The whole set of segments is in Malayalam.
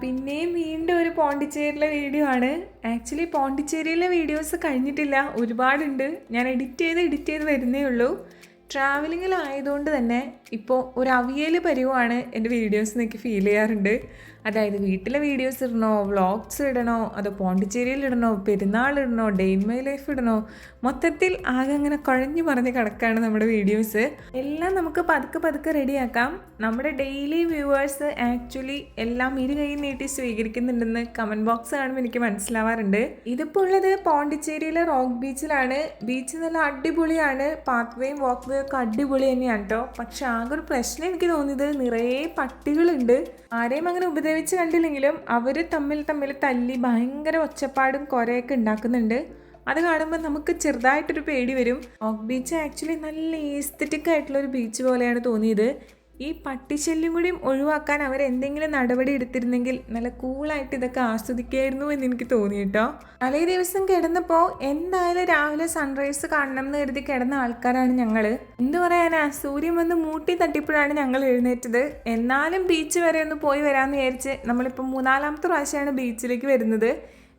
പിന്നെയും വീണ്ടും ഒരു പോണ്ടിച്ചേരിയിലെ വീഡിയോ ആണ്. ആക്ച്വലി പോണ്ടിച്ചേരിയിലെ വീഡിയോസ് കഴിഞ്ഞിട്ടില്ല, ഒരുപാടുണ്ട്. ഞാൻ എഡിറ്റ് ചെയ്ത് വരുന്നേ ഉള്ളൂ. ട്രാവലിങ്ങിലായതുകൊണ്ട് തന്നെ ഇപ്പോൾ ഒരു അവിയൽ പരിവാണ് എൻ്റെ വീഡിയോസ് എനിക്ക് ഫീൽ ചെയ്യാറുണ്ട്. അതായത് വീട്ടിലെ വീഡിയോസ് ഇടണോ, വ്ളോഗ്സ് ഇടണോ, അതോ പോണ്ടിച്ചേരിയിൽ ഇടണോ, പെരുന്നാൾ ഇടണോ, ഡേ ഇൻ മൈ ലൈഫ് ഇടണോ, മൊത്തത്തിൽ ആകെ അങ്ങനെ കുഴഞ്ഞു മറിഞ്ഞ് കിടക്കുകയാണ് നമ്മുടെ വീഡിയോസ്. എല്ലാം നമുക്ക് പതുക്കെ റെഡിയാക്കാം. നമ്മുടെ ഡെയിലി വ്യൂവേഴ്സ് ആക്ച്വലി എല്ലാം ഇരു കൈ നീട്ടി സ്വീകരിക്കുന്നുണ്ടെന്ന് കമൻറ്റ് ബോക്സ് കാണുമ്പോൾ എനിക്ക് മനസ്സിലാവാറുണ്ട്. ഇതിപ്പോൾ ഉള്ളത് പോണ്ടിച്ചേരിയിലെ റോക്ക് ബീച്ചിലാണ്. ബീച്ച് നല്ല അടിപൊളിയാണ്, പാത്ത് വേയും വാക്ക് വേ ഒക്കെ അടിപൊളി തന്നെയാണ് കേട്ടോ. പക്ഷെ ആകെ ഒരു പ്രശ്നം എനിക്ക് തോന്നിയത് നിറയെ പട്ടികളുണ്ട്. ആരെയും അങ്ങനെ ഉപദ്രവിച്ച് കണ്ടില്ലെങ്കിലും അവർ തമ്മിൽ തല്ലി ഭയങ്കര ഒച്ചപ്പാടും കുറേയൊക്കെ ഉണ്ടാക്കുന്നുണ്ട്. അത് കാണുമ്പോൾ നമുക്ക് ചെറുതായിട്ടൊരു പേടി വരും. റോക്ക് ബീച്ച് ആക്ച്വലി നല്ല ഈസ്തറ്റിക് ആയിട്ടുള്ളൊരു ബീച്ച് പോലെയാണ് തോന്നിയത്. ഈ പട്ടിശല്യം കൂടിയും ഒഴിവാക്കാൻ അവർ എന്തെങ്കിലും നടപടി എടുത്തിരുന്നെങ്കിൽ നല്ല കൂളായിട്ട് ഇതൊക്കെ ആസ്വദിക്കായിരുന്നു എന്ന് എനിക്ക് തോന്നി കേട്ടോ. തലേ ദിവസം കിടന്നപ്പോൾ എന്തായാലും രാവിലെ സൺറൈസ് കാണണം എന്ന് കരുതി കിടന്ന ആൾക്കാരാണ് ഞങ്ങൾ. എന്തു പറയാനാ, സൂര്യൻ വന്ന് മൂട്ടി തട്ടിയപ്പോഴാണ് ഞങ്ങൾ എഴുന്നേറ്റത്. എന്നാലും ബീച്ച് വരെ ഒന്ന് പോയി വരാമെന്ന് വിചാരിച്ച് നമ്മളിപ്പോൾ 3-ാമത്തെ പ്രാവശ്യമാണ് ബീച്ചിലേക്ക് വരുന്നത്.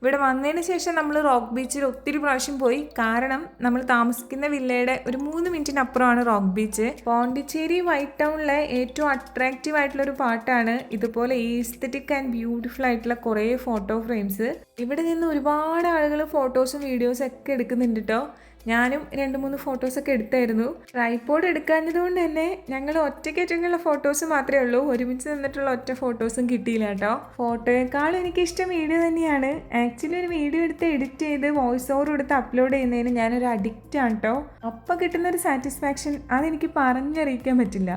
ഇവിടെ വന്നതിന് ശേഷം നമ്മൾ റോക്ക് ബീച്ചിൽ ഒത്തിരി പ്രാവശ്യം പോയി. കാരണം നമ്മൾ താമസിക്കുന്ന വില്ലയുടെ ഒരു 3 മിനിറ്റിനപ്പുറമാണ് റോക്ക് ബീച്ച്. പോണ്ടിച്ചേരി വൈറ്റ് ടൗണിലെ ഏറ്റവും അട്രാക്റ്റീവ് ആയിട്ടുള്ള ഒരു പാട്ടാണ് ഇതുപോലെ ഈസ്തറ്റിക് ആൻഡ് ബ്യൂട്ടിഫുൾ ആയിട്ടുള്ള കുറേ ഫോട്ടോ ഫ്രെയിംസ്. ഇവിടെ നിന്ന് ഒരുപാട് ആളുകൾ ഫോട്ടോസും വീഡിയോസും ഒക്കെ എടുക്കുന്നുണ്ട് കേട്ടോ. ഞാനും 2-3 ഫോട്ടോസൊക്കെ എടുത്തായിരുന്നു. ട്രൈപോഡ് എടുക്കാഞ്ഞതുകൊണ്ട് തന്നെ ഞങ്ങൾ ഒറ്റയ്ക്കുള്ള ഫോട്ടോസ് മാത്രമേ ഉള്ളൂ. ഒരുമിച്ച് നിന്നിട്ടുള്ള ഒറ്റ ഫോട്ടോസും കിട്ടിയില്ല കേട്ടോ. ഫോട്ടോയേക്കാളും എനിക്കിഷ്ടം വീഡിയോ തന്നെയാണ്. ആക്ച്വലി ഒരു വീഡിയോ എടുത്ത് എഡിറ്റ് ചെയ്ത് വോയിസ് ഓവർ എടുത്ത് അപ്ലോഡ് ചെയ്യുന്നതിന് ഞാനൊരു അഡിക്റ്റ് ആണ് കേട്ടോ. അപ്പം കിട്ടുന്നൊരു സാറ്റിസ്ഫാക്ഷൻ അതെനിക്ക് പറഞ്ഞറിയിക്കാൻ പറ്റില്ല.